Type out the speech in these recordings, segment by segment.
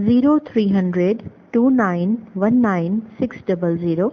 0300 2919 600।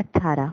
18।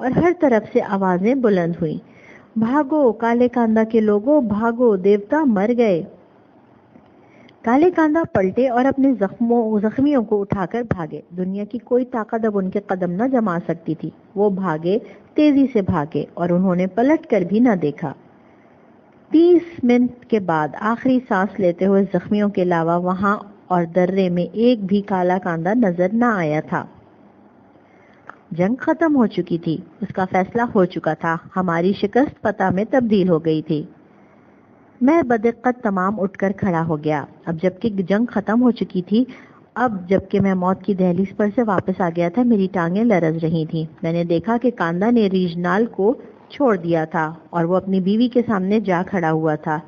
اور ہر طرف سے آوازیں بلند ہوئیں، بھاگو کالے کاندا کے لوگوں، بھاگو، دیوتا مر گئے۔ کالے کاندا پلٹے اور اپنے زخمیوں کو اٹھا کر بھاگے۔ دنیا کی کوئی طاقت اب ان کے قدم نہ جما سکتی تھی۔ وہ بھاگے، تیزی سے بھاگے اور انہوں نے پلٹ کر بھی نہ دیکھا۔ 30 منٹ کے بعد آخری سانس لیتے ہوئے زخمیوں کے علاوہ وہاں اور درے میں ایک بھی کالا کاندا نظر نہ آیا تھا۔ جنگ ختم ہو چکی تھی، اس کا فیصلہ ہو چکا تھا، ہماری شکست فتح میں تبدیل ہو گئی تھی۔ میں بدقت تمام اٹھ کر کھڑا ہو گیا۔ اب جبکہ جنگ ختم ہو چکی تھی، اب جبکہ میں موت کی دہلیز پر سے واپس آ گیا تھا، میری ٹانگیں لرز رہی تھیں۔ میں نے دیکھا کہ کاندا نے ریجنال کو چھوڑ دیا تھا اور وہ اپنی بیوی کے سامنے جا کھڑا ہوا تھا۔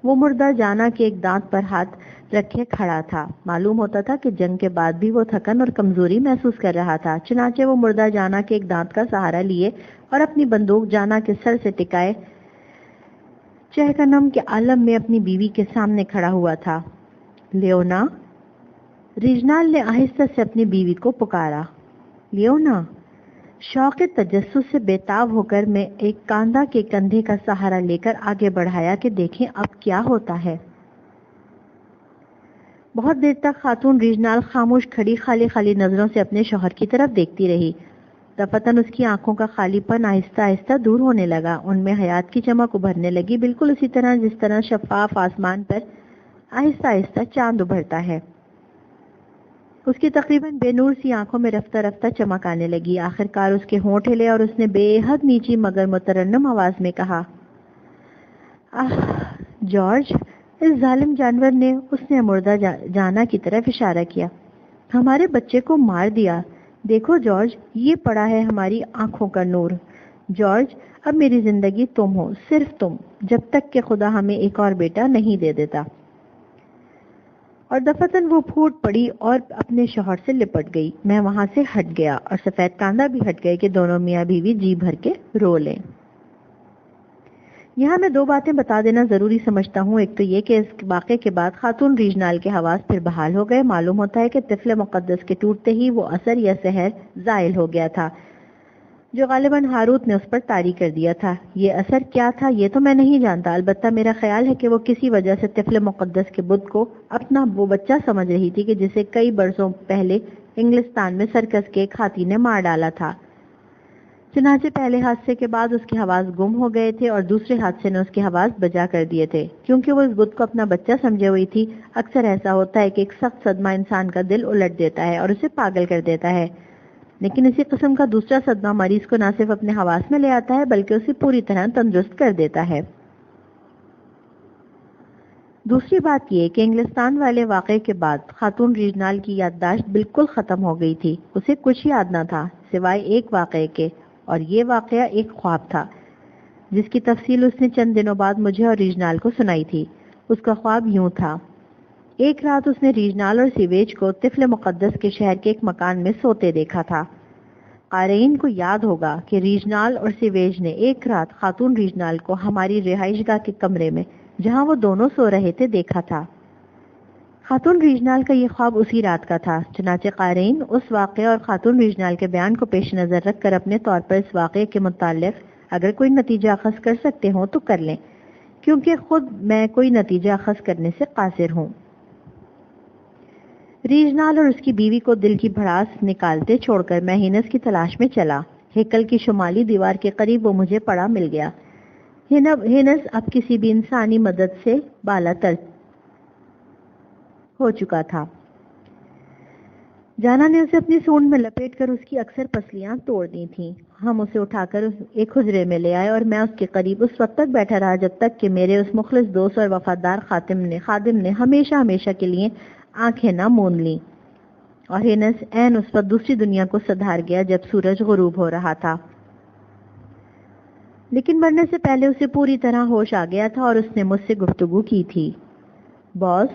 وہ مردہ جانا کے ایک دانت پر ہاتھ رکھے کھڑا تھا۔ معلوم ہوتا تھا کہ جنگ کے بعد بھی وہ تھکن اور کمزوری محسوس کر رہا تھا۔ چنانچہ وہ مردہ جانا کے ایک دانت کا سہارا لیے اور اپنی بندوق جانا کے سر سے ٹکائے چہکنم کے عالم میں اپنی بیوی کے سامنے کھڑا ہوا تھا۔ لیونا، ریجنال نے آہستہ سے اپنی بیوی کو پکارا۔ لیونا، شوق تجسس سے بےتاب ہو کر میں ایک کاندا کے کندھے کا سہارا لے کر آگے بڑھایا کہ دیکھیں اب کیا ہوتا ہے۔ بہت دیر تک خاتون ریجنال خاموش کھڑی خالی خالی نظروں سے اپنے شوہر کی طرف دیکھتی رہی۔ دفتن اس کی آنکھوں کا خالی پن آہستہ آہستہ دور ہونے لگا، ان میں حیات کی چمک ابھرنے لگی، بالکل اسی طرح جس طرح شفاف آسمان پر آہستہ آہستہ چاند ابھرتا ہے۔ اس کی تقریباً بے نور سی آنکھوں میں رفتہ رفتہ چمک آنے لگی۔ آخر کار اس کے ہونٹ ہلے اور اس نے بے حد نیچی مگر مترنم آواز میں کہا، جارج۔ اس ظالم جانور نے، اس نے مردہ جانا کی طرف اشارہ کیا، ہمارے بچے کو مار دیا۔ دیکھو جارج، یہ پڑا ہے ہماری آنکھوں کا نور۔ جارج، اب میری زندگی تم ہو، صرف تم، جب تک کہ خدا ہمیں ایک اور بیٹا نہیں دے دیتا۔ اور دفتن وہ پھوٹ پڑی اور اپنے شوہر سے لپٹ گئی۔ میں وہاں سے ہٹ گیا اور سفید کاندا بھی ہٹ گئے کہ دونوں میاں بیوی جی بھر کے رو لیں۔ یہاں میں دو باتیں بتا دینا ضروری سمجھتا ہوں۔ ایک تو یہ کہ اس واقعے کے بعد خاتون ریجنال کے حواس پھر بحال ہو گئے۔ معلوم ہوتا ہے کہ طفل مقدس کے ٹوٹتے ہی وہ اثر یا سحر زائل ہو گیا تھا جو غالباً ہاروت نے اس پر طاری کر دیا تھا۔ یہ اثر کیا تھا یہ تو میں نہیں جانتا، البتہ میرا خیال ہے کہ وہ کسی وجہ سے طفل مقدس کے بت کو اپنا وہ بچہ سمجھ رہی تھی کہ جسے کئی برسوں پہلے انگلستان میں سرکس کے ایک ہاتھی نے مار ڈالا تھا۔ چنانچہ پہلے حادثے کے بعد اس کے حواس گم ہو گئے تھے اور دوسرے حادثے نے اس کے حواس بجا کر دیے تھے۔ کیونکہ وہ اس بت کو اپنا بچہ سمجھے ہوئی تھی، اکثر ایسا ہوتا ہے کہ ایک سخت صدمہ انسان کا دل الٹ دیتا ہے اور اسے پاگل کر دیتا ہے، لیکن اسی قسم کا دوسرا صدمہ مریض کو نہ صرف اپنے حواس میں لے آتا ہے بلکہ اسے پوری طرح تندرست کر دیتا ہے۔ دوسری بات یہ کہ انگلستان والے واقعے کے بعد خاتون ریجنال کی یادداشت بالکل ختم ہو گئی تھی۔ اسے کچھ یاد نہ تھا سوائے ایک واقعے کے، اور یہ واقعہ ایک خواب تھا جس کی تفصیل اس نے چند دنوں بعد مجھے اور ریجنال کو سنائی تھی۔ اس کا خواب یوں تھا، ایک رات اس نے ریجنال اور سیویج کو طفل مقدس کے شہر کے ایک مکان میں سوتے دیکھا تھا۔ قارئین کو یاد ہوگا کہ ریجنال اور سیویج نے ایک رات خاتون ریجنال کو ہماری رہائش گاہ کے کمرے میں جہاں وہ دونوں سو رہے تھے دیکھا تھا۔ خاتون ریجنال کا یہ خواب اسی رات کا تھا۔ چنانچہ قارئین اس واقعے اور خاتون ریجنال کے بیان کو پیش نظر رکھ کر اپنے طور پر اس واقعے کے متعلق اگر کوئی نتیجہ اخذ کر سکتے ہوں تو کر لیں، کیونکہ خود میں کوئی نتیجہ اخذ کرنے سے قاصر ہوں۔ ریجنال اور اس کی بیوی کو دل کی بھڑاس نکالتے چھوڑ کر میں ہینس کی تلاش میں چلا۔ ہیکل کی شمالی دیوار کے قریب وہ مجھے پڑا مل گیا۔ ہینس اب کسی بھی انسانی مدد سے بالا تر ہو چکا تھا۔ جانا نے اسے اپنی سونڈ میں لپیٹ کر اس کی اکثر پسلیاں توڑ دی تھیں۔ ہم اسے اٹھا کر ایک حجرے میں لے آئے اور میں اس کے قریب اس وقت تک بیٹھا رہا جب تک کہ میرے اس مخلص دوست اور وفادار خادم نے ہمیشہ کے لیے آنکھیں نہ موند لیں، اور ہینس عین اس وقت دوسری دنیا کو سدھار گیا جب سورج غروب ہو رہا تھا۔ لیکن مرنے سے پہلے اسے پوری طرح ہوش آ گیا تھا اور اس نے مجھ سے گفتگو کی تھی۔ باس،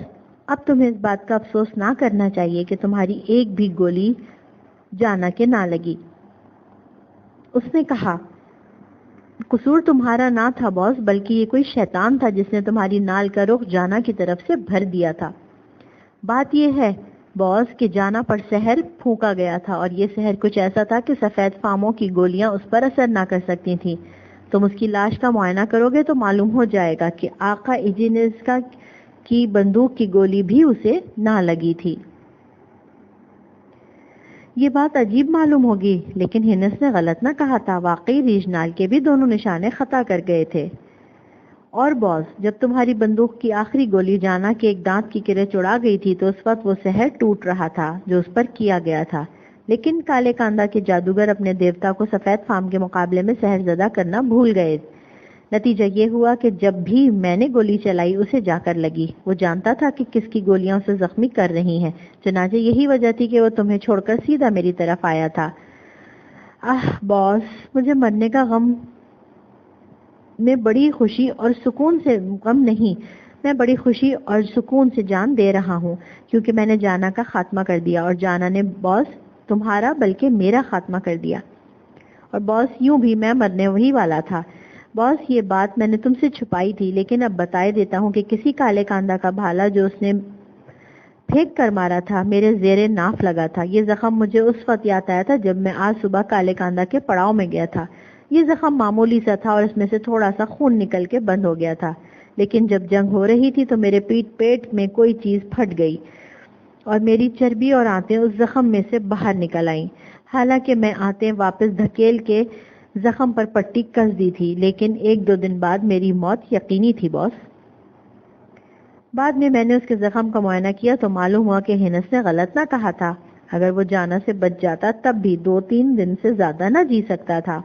اب تمہیں اس بات کا افسوس نہ کرنا چاہیے کہ تمہاری ایک بھی گولی جانا کے نہ لگی۔ اس نے کہا، قصور تمہارا نہ تھا باس، بلکہ یہ کوئی شیطان تھا جس نے تمہاری نال کا رخ جانا کی طرف سے بھر دیا تھا۔ بات یہ ہے باس کہ جانا پر زہر پھونکا گیا تھا اور یہ زہر کچھ ایسا تھا کہ سفید فاموں کی گولیاں اس پر اثر نہ کر سکتی تھیں. تم اس کی لاش کا معائنہ کرو گے تو معلوم ہو جائے گا کہ آقا ایجینسکا کی بندوق کی گولی بھی اسے نہ لگی تھی. یہ بات عجیب معلوم ہوگی لیکن ہینس نے غلط نہ کہا تھا. واقعی ریجنال کے بھی دونوں نشانے خطا کر گئے تھے. اور باس جب تمہاری بندوق کی آخری گولی جانا کے ایک دانت کی کرچ اڑا گئی تھی تو اس وقت وہ زہر ٹوٹ رہا تھا جو اس پر کیا گیا تھا. لیکن کالے کاندا کے جادوگر اپنے دیوتا کو سفید فام کے مقابلے میں زہر زدہ کرنا بھول گئے. نتیجہ یہ ہوا کہ جب بھی میں نے گولی چلائی اسے جا کر لگی. وہ جانتا تھا کہ کس کی گولیاں اسے زخمی کر رہی ہیں. چنانچہ یہی وجہ تھی کہ وہ تمہیں چھوڑ کر سیدھا میری طرف آیا تھا. باس مجھے مرنے کا غم میں بڑی خوشی اور سکون سے غم نہیں میں بڑی خوشی اور سکون سے جان دے رہا ہوں کیونکہ میں نے جانا کا خاتمہ کر دیا اور جانا نے باس تمہارا بلکہ میرا خاتمہ کر دیا. اور باس یوں بھی میں مرنے وہی والا تھا. باس یہ بات میں نے تم سے چھپائی تھی لیکن اب بتائے دیتا ہوں کہ کسی کالے کاندا کا بھالا جو اس نے پھینک کر مارا تھا میرے زیر ناف لگا تھا. یہ زخم مجھے اس وقت یاد آیا تھا جب میں آج صبح کالے کاندا کے پڑاؤ میں گیا تھا. یہ زخم معمولی سا تھا اور اس میں سے تھوڑا سا خون نکل کے بند ہو گیا تھا. لیکن جب جنگ ہو رہی تھی تو میرے پیٹ میں کوئی چیز پھٹ گئی اور میری چربی اور آنتیں اس زخم میں سے باہر نکل آئیں. حالانکہ میں آنتیں واپس دھکیل کے زخم پر پٹی کس دی تھی لیکن 1-2 دن بعد میری موت یقینی تھی باس. بعد میں نے اس کے زخم کا معائنہ کیا تو معلوم ہوا کہ ہینس نے غلط نہ کہا تھا. اگر وہ جانا سے بچ جاتا تب بھی 2-3 دن سے زیادہ نہ جی سکتا تھا.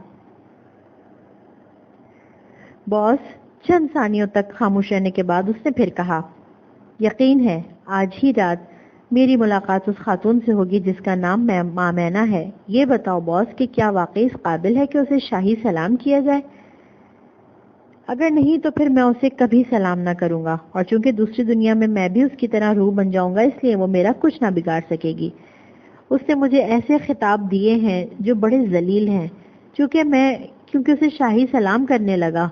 باس چند ثانیوں تک خاموش رہنے کے بعد اس نے پھر کہا یقین ہے آج ہی رات میری ملاقات اس خاتون سے ہوگی جس کا نام مامینا ہے. یہ بتاؤ باس کہ کیا واقعی اس قابل ہے کہ اسے شاہی سلام کیا جائے؟ اگر نہیں تو پھر میں اسے کبھی سلام نہ کروں گا اور چونکہ دوسری دنیا میں بھی اس کی طرح روح بن جاؤں گا اس لیے وہ میرا کچھ نہ بگاڑ سکے گی. اس نے مجھے ایسے خطاب دیے ہیں جو بڑے ذلیل ہیں کیونکہ اسے شاہی سلام کرنے لگا.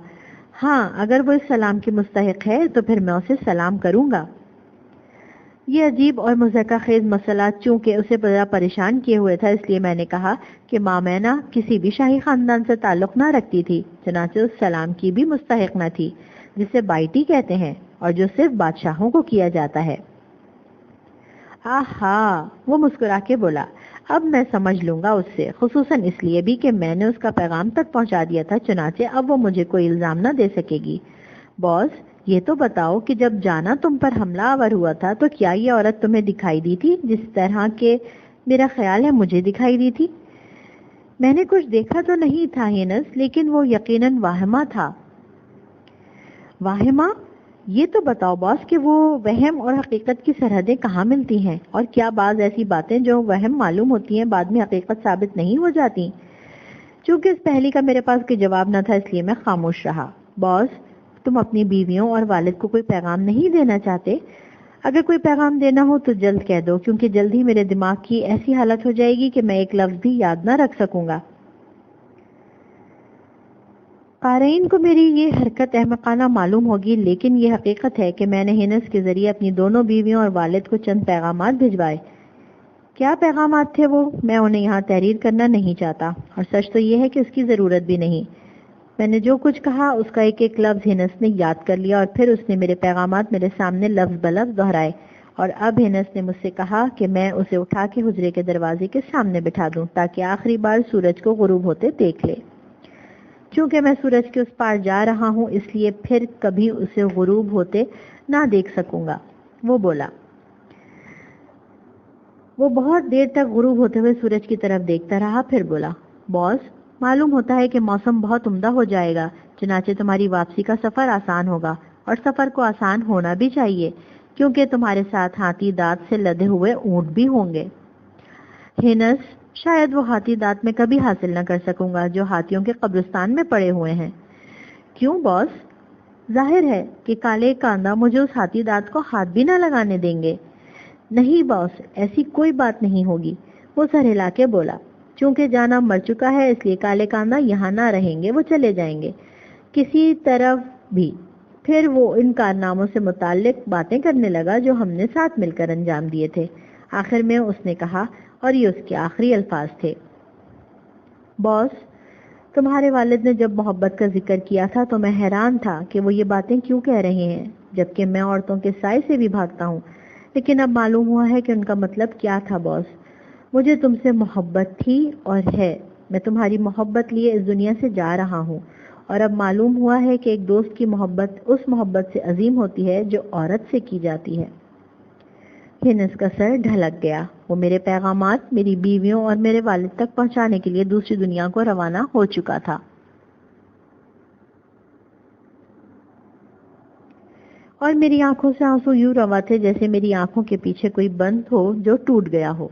ہاں اگر وہ اس سلام کی مستحق ہے تو پھر میں اسے سلام کروں گا. یہ عجیب اور مضحکہ خیز مسئلہ چونکہ اسے بڑا پریشان کیے ہوئے تھا اس لیے میں نے کہا کہ مامینا کسی بھی شاہی خاندان سے تعلق نہ رکھتی تھی چنانچہ اس سلام کی بھی مستحق نہ تھی جسے بائٹی کہتے ہیں اور جو صرف بادشاہوں کو کیا جاتا ہے. آہا وہ مسکرا کے بولا اب میں سمجھ لوں گا اس سے خصوصاً اس لیے بھی کہ میں نے اس کا پیغام تک پہنچا دیا تھا چنانچہ اب وہ مجھے کوئی الزام نہ دے سکے گی. باس یہ تو بتاؤ کہ جب جانا تم پر حملہ آور ہوا تھا تو کیا یہ عورت تمہیں دکھائی دی تھی جس طرح کہ میرا خیال ہے مجھے دکھائی دی تھی؟ میں نے کچھ دیکھا تو نہیں تھا ہینس لیکن وہ یقیناً واہمہ تھا. واہمہ؟ یہ تو بتاؤ باس کہ وہ وہم اور حقیقت کی سرحدیں کہاں ملتی ہیں اور کیا بعض ایسی باتیں جو وہم معلوم ہوتی ہیں بعد میں حقیقت ثابت نہیں ہو جاتی؟ چونکہ اس پہلی کا میرے پاس کوئی جواب نہ تھا اس لیے میں خاموش رہا. باس تم اپنی بیویوں اور والد کو کوئی پیغام نہیں دینا چاہتے؟ اگر کوئی پیغام دینا ہو تو جلد کہہ دو کیونکہ جلد ہی میرے دماغ کی ایسی حالت ہو جائے گی کہ میں ایک لفظ بھی یاد نہ رکھ سکوں گا. قارئین کو میری یہ حرکت احمقانہ معلوم ہوگی لیکن یہ حقیقت ہے کہ میں نے ہینس کے ذریعے اپنی دونوں بیویوں اور والد کو چند پیغامات بھجوائے. کیا پیغامات تھے وہ؟ میں انہیں یہاں تحریر کرنا نہیں چاہتا اور سچ تو یہ ہے کہ اس کی ضرورت بھی نہیں. میں نے جو کچھ کہا اس کا ایک ایک لفظ ہینس نے یاد کر لیا اور پھر اس نے میرے پیغامات میرے سامنے لفظ بلفظ دہرائے اور اب ہینس نے مجھ سے کہا کہ میں اسے اٹھا کے حجرے کے دروازے کے سامنے بٹھا دوں تاکہ آخری بار سورج کو غروب ہوتے دیکھ لے. چونکہ میں سورج کے اس پار جا رہا ہوں اس لیے پھر کبھی اسے غروب ہوتے نہ دیکھ سکوں گا. وہ بولا. وہ بہت دیر تک غروب ہوتے ہوئے سورج کی طرف دیکھتا رہا پھر بولا باس معلوم ہوتا ہے کہ موسم بہت عمدہ ہو جائے گا چنانچہ تمہاری واپسی کا سفر آسان ہوگا اور سفر کو آسان ہونا بھی چاہیے کیونکہ تمہارے ساتھ ہاتھی دانت سے لدے ہوئے اونٹ بھی ہوں گے. ہینس شاید وہ ہاتھی دانت میں کبھی حاصل نہ کر سکوں گا جو ہاتھیوں کے قبرستان میں پڑے ہوئے ہیں. کیوں باس؟ ظاہر ہے کہ کالے کاندا مجھے اس ہاتھی دانت کو ہاتھ بھی نہ لگانے دیں گے. نہیں باس ایسی کوئی بات نہیں ہوگی. وہ سر ہلا کے بولا چونکہ جانا مر چکا ہے اس لیے کالے کاندا یہاں نہ رہیں گے وہ چلے جائیں گے کسی طرف بھی. پھر وہ ان کارناموں سے متعلق باتیں کرنے لگا جو ہم نے ساتھ مل کر انجام دیے تھے. آخر میں اس نے کہا، اور یہ اس کے آخری الفاظ تھے، باس، تمہارے والد نے جب محبت کا ذکر کیا تھا تو میں حیران تھا کہ وہ یہ باتیں کیوں کہہ رہے ہیں، جبکہ میں عورتوں کے سائے سے بھی بھاگتا ہوں، لیکن اب معلوم ہوا ہے کہ ان کا مطلب کیا تھا باس۔ مجھے تم سے محبت تھی اور ہے، میں تمہاری محبت لیے اس دنیا سے جا رہا ہوں، اور اب معلوم ہوا ہے کہ ایک دوست کی محبت اس محبت سے عظیم ہوتی ہے جو عورت سے کی جاتی ہے۔ ہنس کا سر ڈھلک گیا۔ وہ میرے پیغامات میری بیویوں اور میرے والد تک پہنچانے کے لیے دوسری دنیا کو روانہ ہو چکا تھا۔ اور میری آنکھوں سے آنسو یوں روا تھے جیسے میری آنکھوں کے پیچھے کوئی بند ہو جو ٹوٹ گیا ہو۔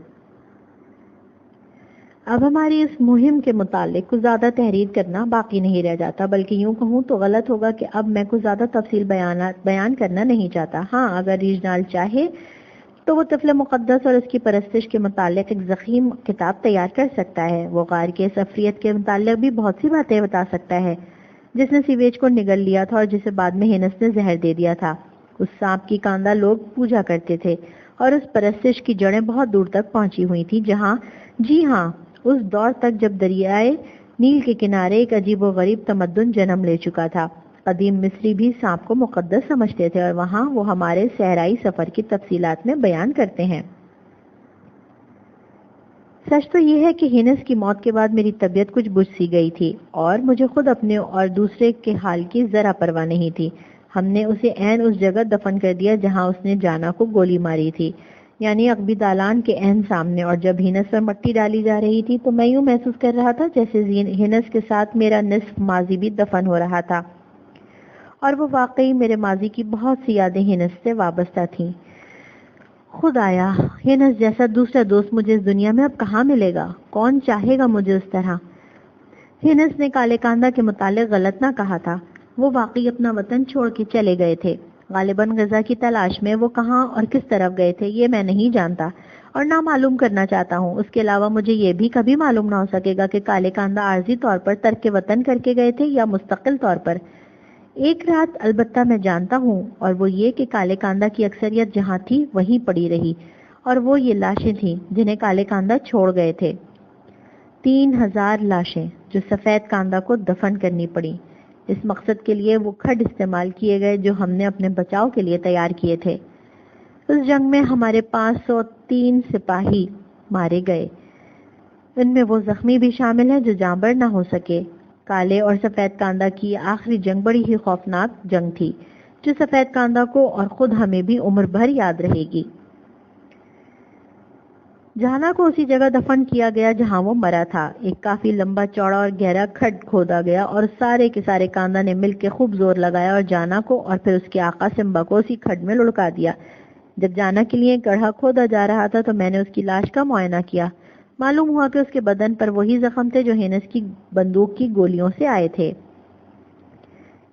اب ہماری اس مہم کے متعلق کچھ زیادہ تحریر کرنا باقی نہیں رہ جاتا، بلکہ یوں کہوں تو غلط ہوگا کہ اب میں کچھ زیادہ تفصیل بیان کرنا نہیں چاہتا۔ ہاں، اگر ریجنال چاہے تو وہ طفل مقدس اور اس کی پرستش کے متعلق ایک ضخیم کتاب تیار کر سکتا ہے۔ وہ غار کے سفریت کے متعلق بھی بہت سی باتیں بتا سکتا ہے، جس نے سیویج کو نگل لیا تھا اور جسے بعد میں ہینس نے زہر دے دیا تھا۔ اس سانپ کی کاندھا لوگ پوجا کرتے تھے اور اس پرستش کی جڑیں بہت دور تک پہنچی ہوئی تھی، جہاں جی ہاں اس دور تک جب دریائے نیل کے کنارے ایک عجیب و غریب تمدن جنم لے چکا تھا۔ قدیم مصری بھی سانپ کو مقدس سمجھتے تھے اور وہاں وہ ہمارے صحرائی سفر کی تفصیلات میں بیان کرتے ہیں۔ سچ تو یہ ہے کہ ہینس کی موت کے بعد میری طبیعت کچھ بجھ سی گئی تھی اور مجھے خود اپنے اور دوسرے کے حال کی ذرا پرواہ نہیں تھی۔ ہم نے اسے عین اس جگہ دفن کر دیا جہاں اس نے جانا کو گولی ماری تھی، یعنی عقبی دالان کے عین سامنے، اور جب ہینس پر مٹی ڈالی جا رہی تھی تو میں یوں محسوس کر رہا تھا جیسے ہینس کے ساتھ میرا نصف ماضی بھی دفن ہو رہا تھا، اور وہ واقعی میرے ماضی کی بہت سی یادیں ہینس سے وابستہ تھیں۔ خدایا، ہینس جیسا دوسرا دوست مجھے اس دنیا میں اب کہاں ملے گا؟ کون چاہے گا مجھے اس طرح؟ ہینس نے کالے کاندھا کے متعلق غلط نہ کہا تھا۔ وہ واقعی اپنا وطن چھوڑ کے چلے گئے تھے، غالباً غذا کی تلاش میں۔ وہ کہاں اور کس طرف گئے تھے یہ میں نہیں جانتا اور نہ معلوم کرنا چاہتا ہوں۔ اس کے علاوہ مجھے یہ بھی کبھی معلوم نہ ہو سکے گا کہ کالے کاندھا عارضی طور پر ترک وطن کر کے گئے تھے یا مستقل طور پر۔ ایک رات البتہ میں جانتا ہوں، اور وہ یہ کہ کالے کاندھا کی اکثریت جہاں تھی وہیں پڑی رہی، اور وہ یہ لاشیں تھیں جنہیں کالے کاندھا چھوڑ گئے تھے۔ 3000 لاشیں جو سفید کاندھا کو دفن کرنی پڑی۔ اس مقصد کے لیے وہ کھڈ استعمال کیے گئے جو ہم نے اپنے بچاؤ کے لیے تیار کیے تھے۔ اس جنگ میں ہمارے 503 سپاہی مارے گئے، ان میں وہ زخمی بھی شامل ہیں جو جانبر نہ ہو سکے۔ کالے اور سفید کاندھا کی آخری جنگ بڑی ہی خوفناک جنگ تھی، جو سفید کاندھا کو اور خود ہمیں بھی عمر بھر یاد رہے گی۔ جانا کو اسی جگہ دفن کیا گیا جہاں وہ مرا تھا۔ ایک کافی لمبا چوڑا اور گہرا کھڈ کھودا گیا اور سارے کے سارے کاندھا نے مل کے خوب زور لگایا اور جانا کو اور پھر اس کے آقا سمبا کو اسی کھڈ میں لڑکا دیا۔ جب جانا کے لیے گڑھا کھودا جا رہا تھا تو میں نے اس کی لاش کا معائنہ کیا۔ معلوم ہوا کہ اس کے بدن پر وہی زخم تھے جو ہینس کی بندوق کی گولیوں سے آئے تھے۔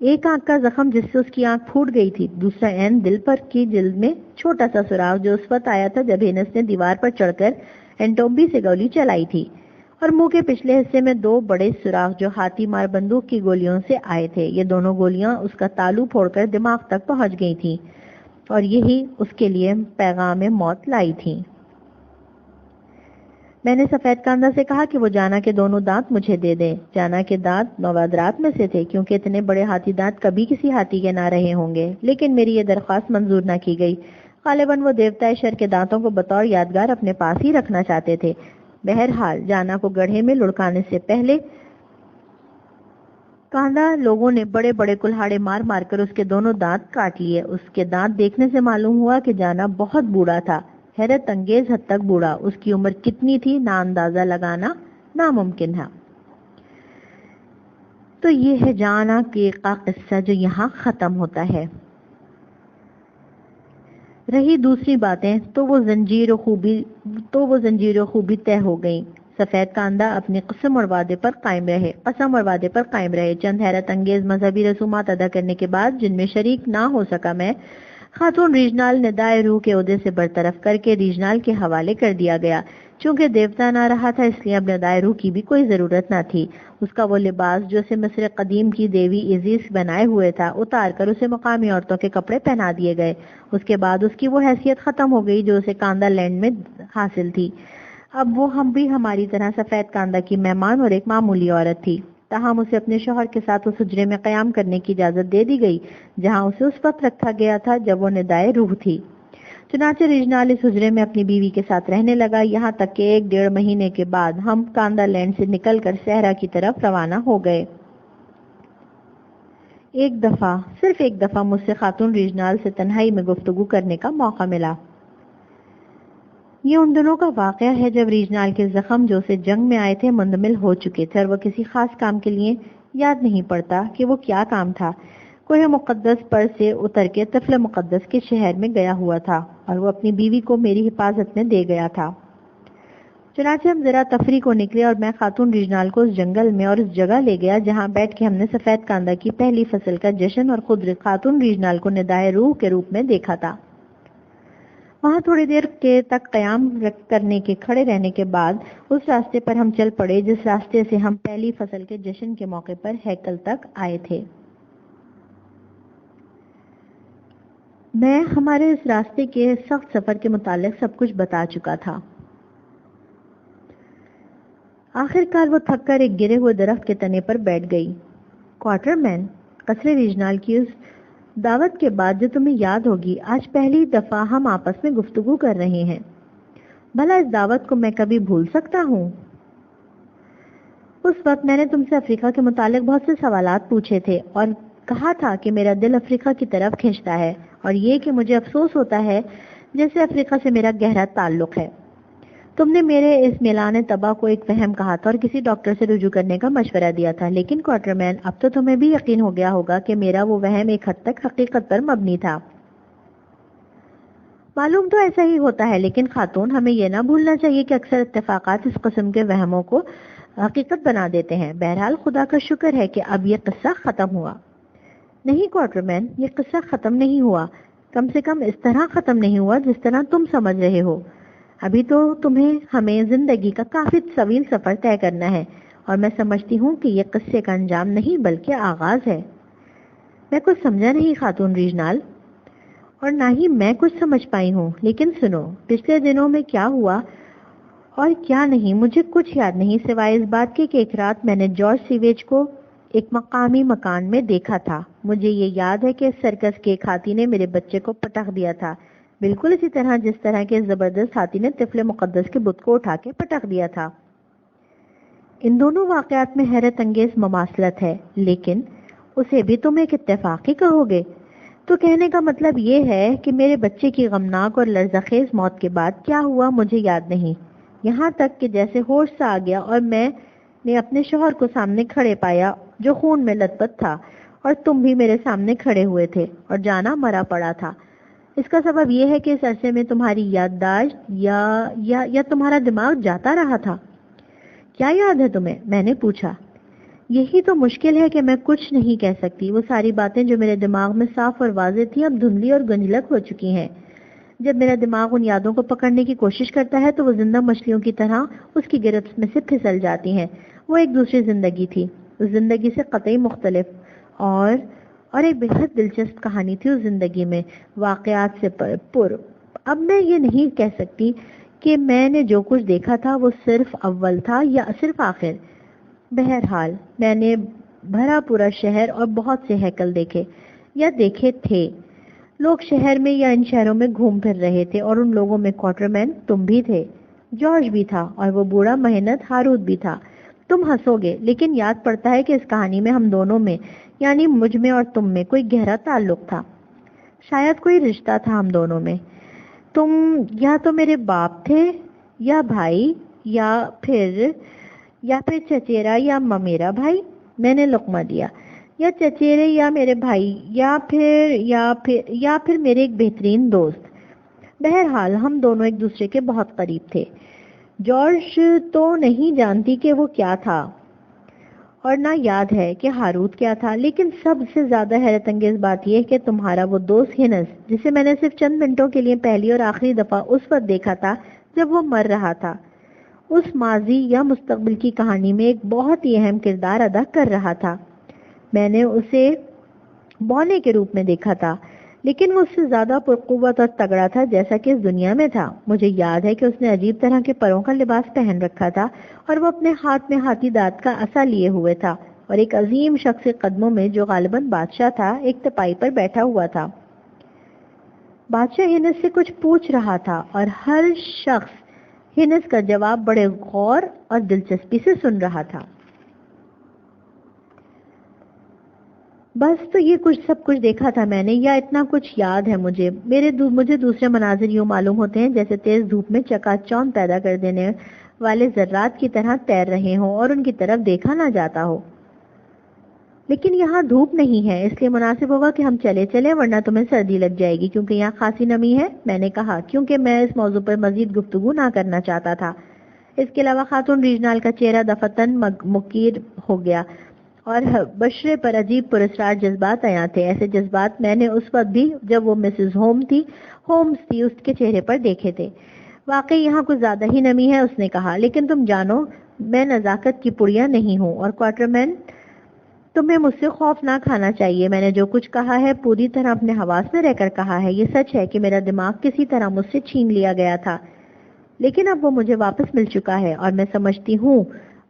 ایک آنکھ کا زخم جس سے اس کی آنکھ پھوٹ گئی تھی، دوسرا عین دل پر کی جلد میں چھوٹا سا سوراخ جو اس وقت آیا تھا جب ہینس نے دیوار پر چڑھ کر اینٹومبی سے گولی چلائی تھی، اور منہ کے پچھلے حصے میں 2 بڑے سوراخ جو ہاتھی مار بندوق کی گولیوں سے آئے تھے۔ یہ دونوں گولیاں اس کا تالو پھوڑ کر دماغ تک پہنچ گئی تھیں اور یہی اس کے لیے پیغام موت لائی تھیں۔ میں نے سفید کاندھا سے کہا کہ وہ جانا کے دونوں دانت مجھے دے دیں۔ جانا کے دانت نوادرات میں سے تھے، کیونکہ اتنے بڑے ہاتھی دانت کبھی کسی ہاتھی کے نہ رہے ہوں گے، لیکن میری یہ درخواست منظور نہ کی گئی۔ غالباً وہ دیوتا شر کے دانتوں کو بطور یادگار اپنے پاس ہی رکھنا چاہتے تھے۔ بہرحال جانا کو گڑھے میں لڑکانے سے پہلے کاندھا لوگوں نے بڑے بڑے کلہاڑے مار مار کر اس کے دونوں دانت کاٹ لیے۔ اس کے دانت دیکھنے سے معلوم ہوا کہ جانا بہت بوڑھا تھا، حیرت انگیز حد تک بوڑھا۔ اس کی عمر کتنی تھی نا اندازہ لگانا ناممکن ہے۔ تو یہ ہے جانا کا قصہ جو یہاں ختم ہوتا ہے۔ رہی دوسری باتیں تو وہ زنجیر و خوبی طے ہو گئیں۔ سفید کاندھا اپنی قسم اور وعدے پر قائم رہے۔ چند حیرت انگیز مذہبی رسومات ادا کرنے کے بعد، جن میں شریک نہ ہو سکا میں، خاتون ریجنال ندائے روح کے عہدے سے برطرف کر کے ریجنال کے حوالے کر دیا گیا۔ چونکہ دیوتا نہ رہا تھا اس لیے اب ندائے روح کی بھی کوئی ضرورت نہ تھی. اس کا وہ لباس جو اسے مصر قدیم کی دیوی ایزیس بنائے ہوئے تھا اتار کر اسے مقامی عورتوں کے کپڑے پہنا دیے گئے. اس کے بعد اس کی وہ حیثیت ختم ہو گئی جو اسے کاندہ لینڈ میں حاصل تھی. اب وہ ہم بھی ہماری طرح سفید کاندہ کی مہمان اور ایک معمولی عورت تھی. تاہم اسے اپنے شوہر کے ساتھ اس حجرے میں قیام کرنے کی اجازت دے دی گئی جہاں اسے اس وقت رکھا گیا تھا جب وہ ندائے روح تھی. چنانچہ ریجنال اس حجرے میں اپنی بیوی کے ساتھ رہنے لگا یہاں تک کہ 1.5 مہینے کے بعد ہم کاندہ لینڈ سے نکل کر صحرا کی طرف روانہ ہو گئے. صرف ایک دفعہ مجھ سے خاتون ریجنال سے تنہائی میں گفتگو کرنے کا موقع ملا. یہ ان دنوں کا واقعہ ہے جب ریجنال کے زخم جو اسے جنگ میں آئے تھے مندمل ہو چکے تھے اور وہ کسی خاص کام کے لیے یاد نہیں پڑتا کہ وہ کیا کام تھا. کوہ مقدس پر سے اتر کے طفل مقدس کے شہر میں گیا ہوا تھا اور وہ اپنی بیوی کو میری حفاظت میں دے گیا تھا. چنانچہ ہم ذرا تفریح کو نکلے اور میں خاتون ریجنال کو اس جنگل میں اور اس جگہ لے گیا جہاں بیٹھ کے ہم نے سفید کاندہ کی پہلی فصل کا جشن اور خود خاتون ریجنال کو ندائے روح کے روپ میں دیکھا تھا. وہاں تھوڑی دیر کے تک قیام کرنے کے کھڑے رہنے کے بعد اس راستے پر ہم چل پڑے جس راستے سے ہم پہلی فصل کے جشن کے موقع پر ہیکل تک آئے تھے. میں ہمارے اس راستے کے سخت سفر کے متعلق سب کچھ بتا چکا تھا. آخر کار وہ تھک کر ایک گرے ہوئے درخت کے تنے پر بیٹھ گئی. کوارٹر مین، قصر ریجنال کی اس دعوت کے بعد جو تمہیں یاد ہوگی آج پہلی دفعہ ہم آپس میں گفتگو کر رہے ہیں. بھلا اس دعوت کو میں کبھی بھول سکتا ہوں؟ اس وقت میں نے تم سے افریقہ کے متعلق بہت سے سوالات پوچھے تھے اور کہا تھا کہ میرا دل افریقہ کی طرف کھنچتا ہے اور یہ کہ مجھے افسوس ہوتا ہے جیسے افریقہ سے میرا گہرا تعلق ہے. تم نے میرے اس میلان طبع کو ایک وہم کہا تھا اور کسی ڈاکٹر سے رجوع کرنے کا مشورہ دیا تھا. لیکن کوارٹر مین، اب تو تمہیں بھی یقین ہو گیا ہوگا کہ میرا وہ وہم ایک حد تک حقیقت پر مبنی تھا. معلوم تو ایسا ہی ہوتا ہے، لیکن خاتون ہمیں یہ نہ بھولنا چاہیے کہ اکثر اتفاقات اس قسم کے وہموں کو حقیقت بنا دیتے ہیں. بہرحال خدا کا شکر ہے کہ اب یہ قصہ ختم ہوا. نہیں کوارٹر مین، یہ قصہ ختم نہیں ہوا. کم سے کم اس طرح ختم نہیں ہوا جس طرح تم سمجھ رہے ہو. ابھی تو ہمیں زندگی کا کافی طویل سفر طے کرنا ہے اور میں سمجھتی ہوں کہ یہ قصے کا انجام نہیں بلکہ آغاز ہے. میں کچھ سمجھا نہیں خاتون ریجنال، اور نہ ہی میں کچھ سمجھ پائی ہوں. لیکن سنو، پچھلے دنوں میں کیا ہوا اور کیا نہیں مجھے کچھ یاد نہیں سوائے اس بات کے کہ ایک رات میں نے جارج سیویج کو ایک مقامی مکان میں دیکھا تھا. مجھے یہ یاد ہے کہ سرکس کے ایک ہاتھی نے میرے بچے کو پٹخ دیا تھا، بالکل اسی طرح جس طرح کے زبردست ہاتھی نے طفل مقدس کے بت کو اٹھا کے پٹخ دیا تھا. ان دونوں واقعات میں حیرت انگیز مماثلت ہے، لیکن اسے بھی تم ایک اتفاق ہی کہو گے. تو کہنے کا مطلب یہ ہے کہ میرے بچے کی غمناک اور لرزخیز موت کے بعد کیا ہوا مجھے یاد نہیں، یہاں تک کہ جیسے ہوش سا آ گیا اور میں نے اپنے شوہر کو سامنے کھڑے پایا جو خون میں لت پت تھا، اور تم بھی میرے سامنے کھڑے ہوئے تھے اور جانا مرا پڑا تھا. اس کا سبب یہ ہے کہ اس عرصے میں تمہاری یادداشت یا تمہارا دماغ جاتا رہا تھا. کیا یاد ہے تمہیں؟ میں نے پوچھا. یہی تو مشکل ہے کہ میں کچھ نہیں کہہ سکتی. وہ ساری باتیں جو میرے دماغ میں صاف اور واضح تھی اب دھندلی اور گنجلک ہو چکی ہیں. جب میرا دماغ ان یادوں کو پکڑنے کی کوشش کرتا ہے تو وہ زندہ مچھلیوں کی طرح اس کی گرفت میں سے پھسل جاتی ہیں. وہ ایک دوسری زندگی تھی، اس زندگی سے قطعی مختلف، اور ایک بہت دلچسپ کہانی تھی اس زندگی میں، واقعات سے پر. اب میں یہ نہیں کہہ سکتی کہ میں نے جو کچھ دیکھا تھا وہ صرف اول تھا یا صرف آخر. بہرحال میں نے بھرا پورا شہر اور بہت سے ہیکل دیکھے تھے. لوگ شہر میں یا ان شہروں میں گھوم پھر رہے تھے اور ان لوگوں میں کوارٹر مین تم بھی تھے، جارج بھی تھا اور وہ بوڑھا محنت ہاروت بھی تھا. تم ہنسو گے لیکن یاد پڑتا ہے کہ اس کہانی میں ہم دونوں میں یعنی مجھ میں اور تم میں کوئی گہرا تعلق تھا، شاید کوئی رشتہ تھا ہم دونوں میں. تم یا تو میرے باپ تھے یا بھائی یا پھر چچیرا یا ممیرا بھائی. میں نے لقمہ دیا. یا چچیرے یا میرے بھائی یا پھر میرے ایک بہترین دوست. بہرحال ہم دونوں ایک دوسرے کے بہت قریب تھے. جارج تو نہیں جانتی کہ وہ کیا تھا اور نہ یاد ہے کہ ہاروت کیا تھا، لیکن سب سے زیادہ حیرت انگیز بات یہ ہے کہ تمہارا وہ دوست ہنس جسے میں نے صرف چند منٹوں کے لیے پہلی اور آخری دفعہ اس وقت دیکھا تھا جب وہ مر رہا تھا. اس ماضی یا مستقبل کی کہانی میں ایک بہت ہی اہم کردار ادا کر رہا تھا. میں نے اسے بونے کے روپ میں دیکھا تھا، لیکن وہ اس سے زیادہ پرقوت اور تگڑا تھا جیسا کہ اس دنیا میں تھا. مجھے یاد ہے کہ اس نے عجیب طرح کے پروں کا لباس پہن رکھا تھا اور وہ اپنے ہاتھ میں ہاتھی دانت کا عصا لیے ہوئے تھا، اور ایک عظیم شخص کے قدموں میں جو غالباً بادشاہ تھا ایک تپائی پر بیٹھا ہوا تھا. بادشاہ ہنس سے کچھ پوچھ رہا تھا اور ہر شخص ہنس کا جواب بڑے غور اور دلچسپی سے سن رہا تھا. بس تو یہ سب کچھ دیکھا تھا میں نے، یا اتنا کچھ یاد ہے مجھے. مجھے دوسرے مناظر یوں معلوم ہوتے ہیں جیسے تیز دھوپ میں چکا چوند پیدا کر دینے والے ذرات کی طرح تیر رہے ہوں اور ان کی طرف دیکھا نہ جاتا ہو. لیکن یہاں دھوپ نہیں ہے، اس لیے مناسب ہوگا کہ ہم چلے ورنہ تمہیں سردی لگ جائے گی کیونکہ یہاں خاصی نمی ہے. میں نے کہا کیونکہ میں اس موضوع پر مزید گفتگو نہ کرنا چاہتا تھا. اس کے علاوہ خاتون ریجنال کا چہرہ دفتن مکیر ہو گیا اور بشرے پر عجیب پراسرار جذبات آیا تھے. ایسے جذبات میں نے اس وقت بھی جب وہ مسز ہومز تھی اس کے چہرے پر دیکھے تھے. واقعی یہاں کچھ زیادہ ہی نمی ہے، اس نے کہا، لیکن تم جانو میں نزاکت کی پڑیا نہیں ہوں، اور کوارٹرمین تمہیں مجھ سے خوف نہ کھانا چاہیے. میں نے جو کچھ کہا ہے پوری طرح اپنے حواس میں رہ کر کہا ہے. یہ سچ ہے کہ میرا دماغ کسی طرح مجھ سے چھین لیا گیا تھا، لیکن اب وہ مجھے واپس مل چکا ہے اور میں سمجھتی ہوں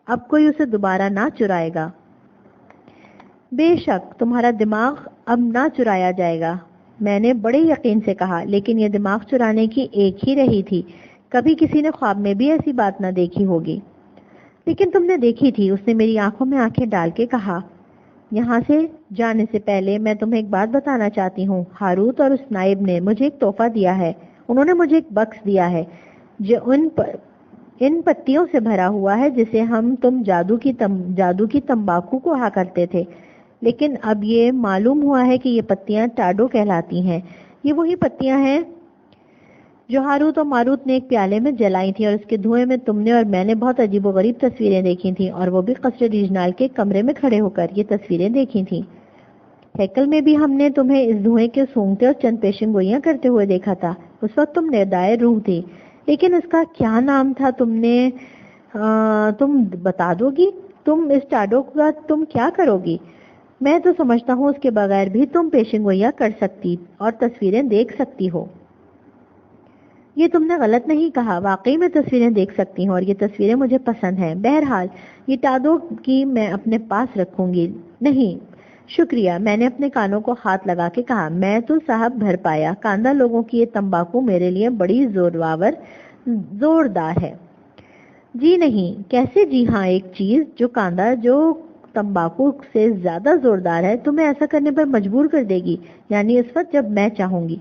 اب کوئی اسے دوبارہ نہ چرائے گا. بے شک تمہارا دماغ اب نہ چرایا جائے گا، میں نے بڑے یقین سے کہا، لیکن یہ دماغ چرانے کی ایک ہی رہی تھی. کبھی کسی نے خواب میں بھی ایسی بات نہ دیکھی ہوگی. لیکن تم نے دیکھی تھی، اس نے میری آنکھوں میں آنکھیں ڈال کے کہا. یہاں سے جانے سے پہلے میں تمہیں ایک بات بتانا چاہتی ہوں. ہاروت اور اس نائب نے مجھے ایک تحفہ دیا ہے. انہوں نے مجھے ایک بکس دیا ہے جو ان پتیوں سے بھرا ہوا ہے جسے تم جادو کی تمباکو کہا کرتے تھے. لیکن اب یہ معلوم ہوا ہے کہ یہ پتیاں ٹاڈو کہلاتی ہیں. یہ وہی پتیاں ہیں جو ہاروت اور ماروت نے ایک پیالے میں جلائی تھی، اور اس کے دھوئیں میں تم نے اور میں نے بہت عجیب و غریب تصویریں دیکھی تھیں، اور وہ بھی قصر ریجنال کے کمرے میں کھڑے ہو کر یہ تصویریں دیکھی تھیں. ہیکل میں بھی ہم نے تمہیں اس دھوئیں کے سونگتے اور چند پیشن گوئیاں کرتے ہوئے دیکھا تھا. اس وقت تم ندائے روح تھی. لیکن اس کا کیا نام تھا تم بتا دو گی؟ تم اس ٹاڈو کا تم کیا کرو گی؟ میں تو سمجھتا ہوں اس کے بغیر بھی تم پیشن گوئیاں کر سکتی اور تصویریں دیکھ سکتی ہو. یہ تم نے غلط نہیں کہا، واقعی میں تصویریں دیکھ سکتی ہوں اور یہ تصویریں مجھے پسند ہیں. بہرحال یہ ٹاڈو کی میں اپنے پاس رکھوں گی. نہیں شکریہ، میں نے اپنے کانوں کو ہاتھ لگا کے کہا. میں تو صاحب بھر پایا کاندھا لوگوں کی یہ تمباکو میرے لیے بڑی زوردار ہے. جی نہیں. کیسے؟ جی ہاں، ایک چیز جو تمباکو سے زیادہ زوردار ہے تمہیں ایسا کرنے پر مجبور کر دے گی، یعنی اس وقت جب میں چاہوں گی.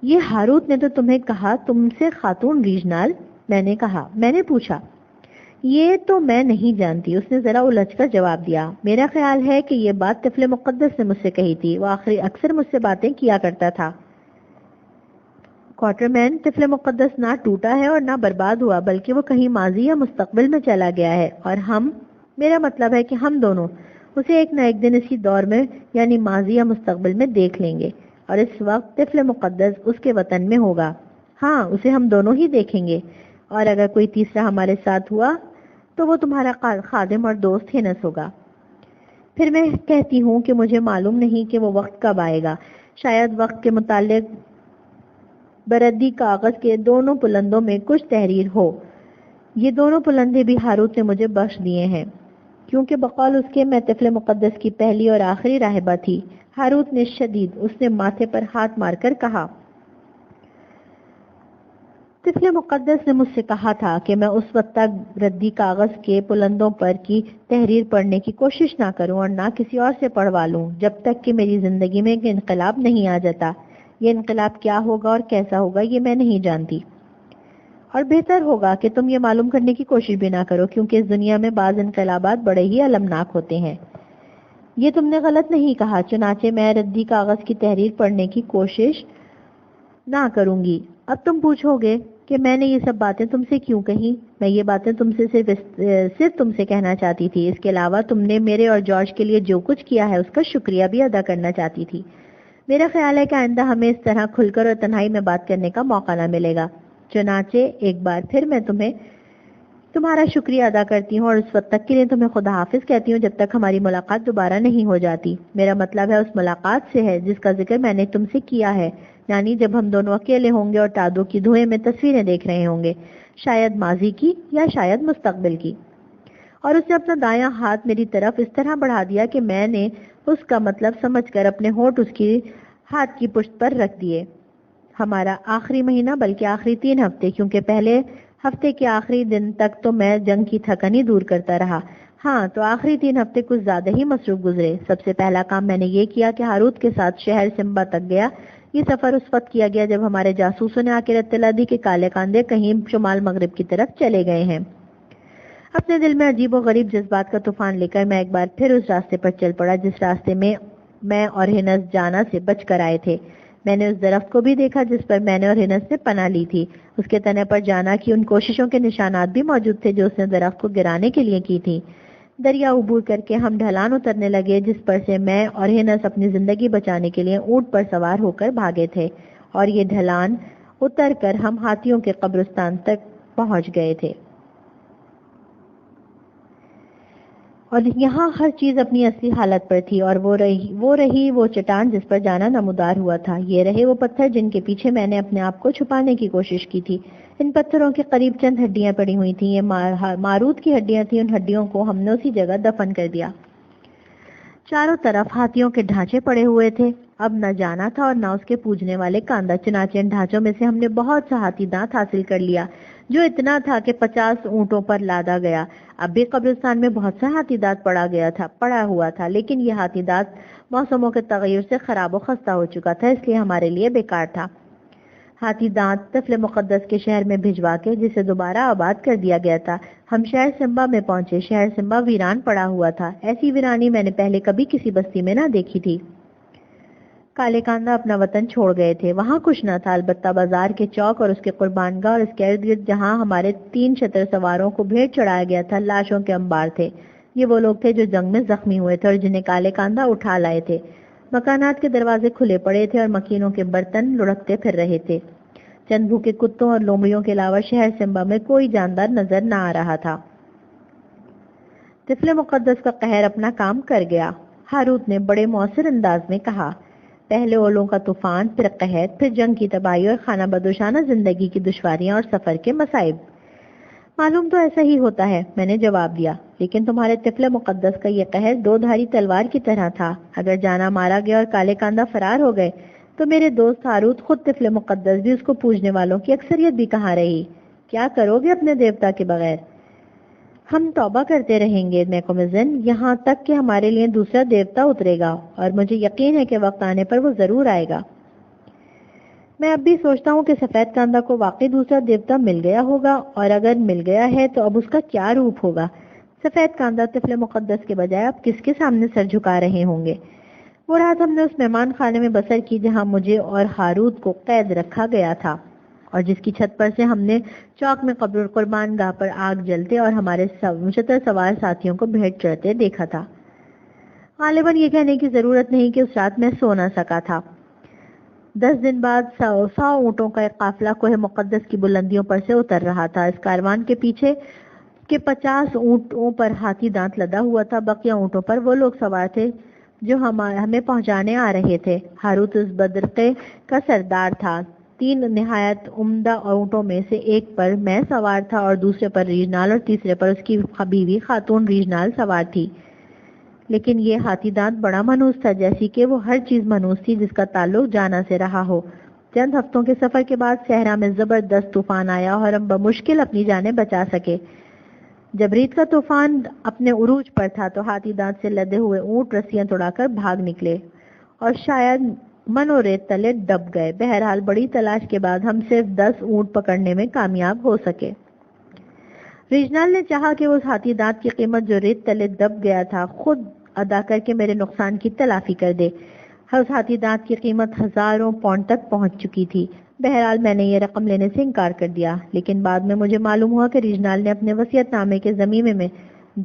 یہ ہاروت نے تو تمہیں کہا تم سے خاتون ریجنال؟ میں نے کہا. میں نے پوچھا. یہ تو میں نہیں جانتی، اس نے ذرا الجھ کر جواب دیا. میرا خیال ہے کہ یہ بات طفل مقدس نے مجھ سے کہی تھی. وہ اکثر مجھ سے باتیں کیا کرتا تھا. کوارٹرمین، طفل مقدس نہ ٹوٹا ہے اور نہ برباد ہوا، بلکہ وہ کہیں ماضی یا مستقبل میں چلا گیا ہے، اور میرا مطلب ہے کہ ہم دونوں اسے ایک نہ ایک دن اسی دور میں یعنی ماضی یا مستقبل میں دیکھ لیں گے، اور اس وقت طفل مقدس اس کے وطن میں ہوگا. ہاں، اسے ہم دونوں ہی دیکھیں گے، اور اگر کوئی تیسرا ہمارے ساتھ ہوا تو وہ تمہارا خادم اور دوست ہنس ہوگا. پھر میں کہتی ہوں کہ مجھے معلوم نہیں کہ وہ وقت کب آئے گا. شاید وقت کے متعلق بردی کاغذ کے دونوں پلندوں میں کچھ تحریر ہو. یہ دونوں پلندے بھی ہاروت نے مجھے بخش دیے ہیں، کیونکہ بقول اس کے میں طفل مقدس کی پہلی اور آخری راہبہ تھی. ہاروت نے اس نے ماتھے پر ہاتھ مار کر کہا. طفل مقدس نے مجھ سے کہا تھا کہ میں اس وقت تک ردی کاغذ کے پلندوں پر کی تحریر پڑھنے کی کوشش نہ کروں اور نہ کسی اور سے پڑھوا لوں جب تک کہ میری زندگی میں ایک انقلاب نہیں آ جاتا. یہ انقلاب کیا ہوگا اور کیسا ہوگا یہ میں نہیں جانتی، اور بہتر ہوگا کہ تم یہ معلوم کرنے کی کوشش بھی نہ کرو، کیونکہ اس دنیا میں بعض انقلابات بڑے ہی المناک ہوتے ہیں. یہ تم نے غلط نہیں کہا، چنانچہ میں ردی کاغذ کی تحریر پڑھنے کی کوشش نہ کروں گی. اب تم پوچھو گے کہ میں نے یہ سب باتیں تم سے کیوں کہیں. میں یہ باتیں تم سے صرف تم سے کہنا چاہتی تھی. اس کے علاوہ تم نے میرے اور جارج کے لیے جو کچھ کیا ہے اس کا شکریہ بھی ادا کرنا چاہتی تھی. میرا خیال ہے کہ آئندہ ہمیں اس طرح کھل کر اور تنہائی میں بات کرنے کا موقع نہ ملے گا. چنانچہ ایک بار پھر میں تمہیں تمہارا شکریہ ادا کرتی ہوں اور اس وقت تک کے لیے تمہیں خدا حافظ کہتی ہوں جب تک ہماری ملاقات دوبارہ نہیں ہو جاتی۔ میرا مطلب ہے اس ملاقات سے ہے جس کا ذکر میں نے تم سے کیا ہے، یعنی جب ہم دونوں اکیلے ہوں گے اور تادو کی دھوئیں میں تصویریں دیکھ رہے ہوں گے، شاید ماضی کی یا شاید مستقبل کی۔ اور اس نے اپنا دایاں ہاتھ میری طرف اس طرح بڑھا دیا کہ میں نے اس کا مطلب سمجھ کر اپنے ہونٹ اس کی ہاتھ کی پشت پر رکھ دیے۔ ہمارا آخری مہینہ بلکہ آخری 3 ہفتے، کیونکہ پہلے ہفتے کے آخری دن تک تو میں جنگ کی تھکنی دور کرتا رہا، ہاں تو آخری 3 ہفتے کچھ زیادہ ہی مصروف گزرے۔ سب سے پہلا کام میں نے یہ کیا کہ ہاروت کے ساتھ شہر سمبا تک گیا۔ یہ سفر اس وقت کیا گیا جب ہمارے جاسوسوں نے آ کے اطلاع دی کہ کالے کاندے کہیں شمال مغرب کی طرف چلے گئے ہیں۔ اپنے دل میں عجیب و غریب جذبات کا طوفان لے کر میں ایک بار پھر اس راستے پر چل پڑا جس راستے میں اور ہنس جانا سے بچ کر آئے تھے۔ میں نے اس درخت کو بھی دیکھا جس پر میں نے اور ہنس نے پناہ لی تھی۔ اس کے تنے پر جانا کی ان کوششوں کے نشانات بھی موجود تھے جو اس نے درخت کو گرانے کے لیے کی تھی۔ دریا عبور کر کے ہم ڈھلان اترنے لگے جس پر سے میں اور ہنس اپنی زندگی بچانے کے لیے اونٹ پر سوار ہو کر بھاگے تھے، اور یہ ڈھلان اتر کر ہم ہاتھیوں کے قبرستان تک پہنچ گئے تھے۔ اور یہاں ہر چیز اپنی اصلی حالت پر تھی، اور وہ رہی وہ چٹان جس پر جانا نمودار ہوا تھا، یہ رہے وہ پتھر جن کے پیچھے میں نے اپنے آپ کو چھپانے کی کوشش کی تھی۔ ان پتھروں کے قریب چند ہڈیاں پڑی ہوئی تھیں، یہ ماروت کی ہڈیاں تھیں۔ ان ہڈیوں کو ہم نے اسی جگہ دفن کر دیا۔ چاروں طرف ہاتھیوں کے ڈھانچے پڑے ہوئے تھے، اب نہ جانا تھا اور نہ اس کے پوجنے والے کاندھا۔ چنانچہ ان ڈھانچوں میں سے ہم نے بہت سا ہاتھی دانت حاصل کر لیا جو اتنا تھا کہ 50 اونٹوں پر لادا گیا۔ اب بھی قبرستان میں بہت سا ہاتھی دانت پڑا ہوا تھا، لیکن یہ ہاتھی دانت موسموں کے تغیر سے خراب و خستہ ہو چکا تھا، اس لیے ہمارے لیے بیکار تھا۔ ہاتھی دانت طفل مقدس کے شہر میں بھجوا کے جسے دوبارہ آباد کر دیا گیا تھا، ہم شہر سمبا میں پہنچے۔ شہر سمبا ویران پڑا ہوا تھا، ایسی ویرانی میں نے پہلے کبھی کسی بستی میں نہ دیکھی تھی۔ کالے کاندھا اپنا وطن چھوڑ گئے تھے، وہاں کچھ نہ تھا البتہ بازار کے چوک اور اس کے قربان گاہ اور اس کے ارد گرد جہاں ہمارے 3 شتر سواروں کو بھیٹ چڑھایا گیا تھا لاشوں کے انبار تھے۔ یہ وہ لوگ تھے جو جنگ میں زخمی ہوئے تھے اور جنہیں کالے کاندھا اٹھا لائے تھے۔ مکانات کے دروازے کھلے پڑے تھے اور مکینوں کے برتن لڑکتے پھر رہے تھے۔ چند بھوکے کتوں اور لومڑیوں کے علاوہ شہر سمبا میں کوئی جاندار نظر نہ آ رہا تھا۔ طفل مقدس کا قہر اپنا کام کر گیا، ہاروت نے بڑے مؤثر انداز میں کہا۔ پہلے اولوں کا طوفان، پھر قحط، پھر جنگ کی تباہی اور خانہ بدوشانہ زندگی کی دشواریاں اور سفر کے مصائب۔ معلوم تو ایسا ہی ہوتا ہے، میں نے جواب دیا، لیکن تمہارے طفل مقدس کا یہ قہر 2 دھاری تلوار کی طرح تھا۔ اگر جانا مارا گیا اور کالے کاندھا فرار ہو گئے تو میرے دوست ہاروت خود طفل مقدس بھی اس کو پوجنے والوں کی اکثریت بھی کہاں رہی؟ کیا کرو گے اپنے دیوتا کے بغیر؟ ہم توبہ کرتے رہیں گے نیکومزن، یہاں تک کہ ہمارے لیے دوسرا دیوتا اترے گا، اور مجھے یقین ہے کہ وقت آنے پر وہ ضرور آئے گا۔ میں اب بھی سوچتا ہوں کہ سفید کاندھا کو واقعی دوسرا دیوتا مل گیا ہوگا، اور اگر مل گیا ہے تو اب اس کا کیا روپ ہوگا؟ سفید کاندھا طفل مقدس کے بجائے اب کس کے سامنے سر جھکا رہے ہوں گے؟ وہ رات ہم نے اس مہمان خانے میں بسر کی جہاں مجھے اور ہاروت کو قید رکھا گیا تھا، اور جس کی چھت پر سے ہم نے چوک میں قربان گاہ پر آگ جلتے اور ہمارے شتر سوار ساتھیوں کو بھیٹ چڑھتے دیکھا تھا۔ غالباً یہ کہنے کی ضرورت نہیں کہ اس رات میں سو نہ سکا تھا۔ 10 دن بعد 100 اونٹوں کا ایک قافلہ کوہ مقدس کی بلندیوں پر سے اتر رہا تھا۔ اس کاروان کے پیچھے کے 50 اونٹوں پر ہاتھی دانت لدا ہوا تھا، بقیہ اونٹوں پر وہ لوگ سوار تھے جو ہمیں پہنچانے آ رہے تھے۔ ہاروت اس بدرقے کا سردار تھا۔ 3 نہایت عمدہ اونٹوں میں سے ایک پر میں سوار تھا اور دوسرے پر ریجنال اور تیسرے پر اس کی بیوی خاتون ریجنال سوار تھی۔ لیکن یہ ہاتھی دانت بڑا منحوس تھا، جیسی کہ وہ ہر چیز منحوس تھی جس کا تعلق جانا سے رہا ہو۔ چند ہفتوں کے سفر کے بعد صحرا میں زبردست طوفان آیا اور ہم بمشکل اپنی جانیں بچا سکے۔ جب ریت کا طوفان اپنے عروج پر تھا تو ہاتھی دانت سے لدے ہوئے اونٹ رسیاں توڑا کر بھاگ نکلے اور شاید منو ریت تلے دب گئے۔ بہرحال بڑی تلاش کے بعد ہم صرف 10 اونٹ پکڑنے میں کامیاب ہو سکے۔ ریجنال نے چاہا کہ وہ اس ہاتھی دانت کی قیمت جو ریت تلے دب گیا تھا خود ادا کر کے میرے نقصان کی تلافی کر دے۔ اس ہاتھی دانت کی قیمت 1000 پاؤنڈ تک پہنچ چکی تھی۔ بہرحال میں نے یہ رقم لینے سے انکار کر دیا، لیکن بعد میں مجھے معلوم ہوا کہ ریجنال نے اپنے وصیت نامے کے ضمیمے میں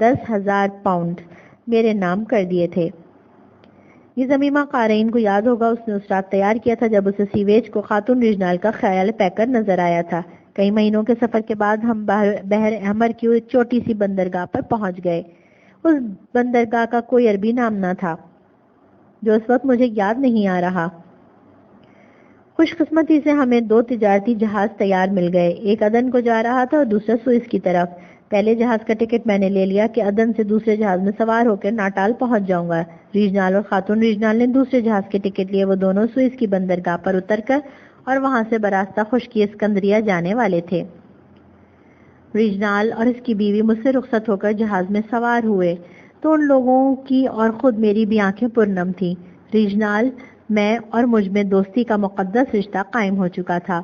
10,000 پاؤنڈ میرے نام کر دیے تھے۔ یہ ضمیمہ قارئین کو یاد ہوگا، اس نے اس رات تیار کیا تھا جب اسے سیویج کو خاتون ریجنال کا خیال پیکر نظر آیا تھا۔ کئی مہینوں کے سفر کے بعد ہم بحر احمر کی ایک چھوٹی سی بندرگاہ پر پہنچ گئے. اس بندرگاہ کا کوئی عربی نام نہ تھا جو اس وقت مجھے یاد نہیں آ رہا. خوش قسمتی سے ہمیں 2 تجارتی جہاز تیار مل گئے. ایک عدن کو جا رہا تھا اور دوسرا سوئس کی طرف. پہلے جہاز کا ٹکٹ میں نے لے لیا کہ عدن سے دوسرے جہاز میں سوار ہو کر ناٹال پہنچ جاؤں گا. ریجنال اور خاتون ریجنال نے دوسرے جہاز کے ٹکٹ لیے. وہ دونوں سوئس کی بندرگاہ پر اتر کر اور وہاں سے براستہ خشکی اسکندریہ جانے والے تھے. ریجنال اور اس کی بیوی مجھ سے رخصت ہو کر جہاز میں سوار ہوئے تو ان لوگوں کی اور خود میری بھی آنکھیں پرنم تھیں. ریجنال، میں اور مجھ میں دوستی کا مقدس رشتہ قائم ہو چکا تھا.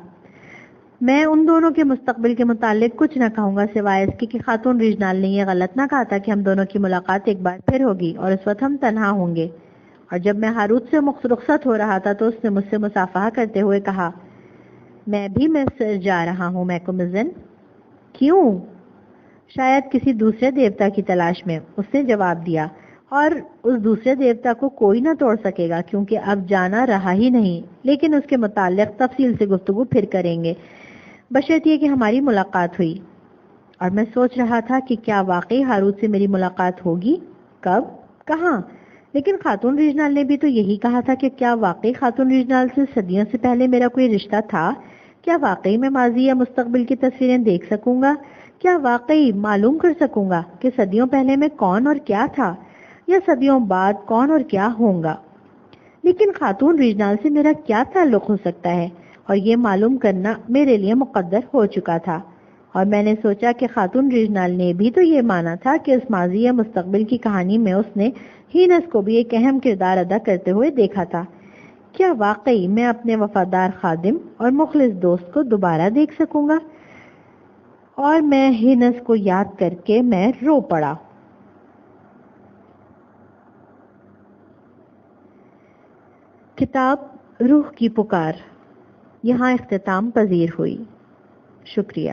میں ان دونوں کے مستقبل کے متعلق کچھ نہ کہوں گا سوائے اس کی کہ خاتون ریجنال نے یہ غلط نہ کہا تھا کہ ہم دونوں کی ملاقات ایک بار پھر ہوگی اور اس وقت ہم تنہا ہوں گے. اور جب میں ہاروت سے رخصت ہو رہا تھا تو اس نے مجھ سے مصافحہ کرتے ہوئے کہا، میں بھی مصر جا رہا ہوں میکمزن. کیوں؟ شاید کسی دوسرے دیوتا کی تلاش میں، اس نے جواب دیا. اور اس دوسرے دیوتا کو کوئی نہ توڑ سکے گا کیونکہ اب جانا رہا ہی نہیں، لیکن اس کے متعلق تفصیل سے گفتگو پھر کریں گے بشرط یہ کہ ہماری ملاقات ہوئی. اور میں سوچ رہا تھا کہ کیا واقعی ہاروت سے میری ملاقات ہوگی؟ کب؟ کہاں؟ لیکن خاتون ریجنال نے بھی تو یہی کہا تھا کہ کیا واقعی خاتون ریجنال سے صدیوں سے پہلے میرا کوئی رشتہ تھا؟ کیا واقعی میں ماضی یا مستقبل کی تصویریں دیکھ سکوں گا؟ کیا واقعی معلوم کر سکوں گا کہ صدیوں پہلے میں کون اور کیا تھا یا صدیوں بعد کون اور کیا ہوں گا؟ لیکن خاتون ریجنال سے میرا کیا تعلق ہو سکتا ہے؟ اور یہ معلوم کرنا میرے لیے مقدر ہو چکا تھا. اور میں نے سوچا کہ خاتون ریجنال نے بھی تو یہ مانا تھا کہ اس ماضی یا مستقبل کی کہانی میں اس نے ہینس کو بھی ایک اہم کردار ادا کرتے ہوئے دیکھا تھا. کیا واقعی میں اپنے وفادار خادم اور مخلص دوست کو دوبارہ دیکھ سکوں گا؟ اور میں ہینس کو یاد کر کے میں رو پڑا. کتاب روح کی پکار یہاں اختتام پذیر ہوئی. شکریہ.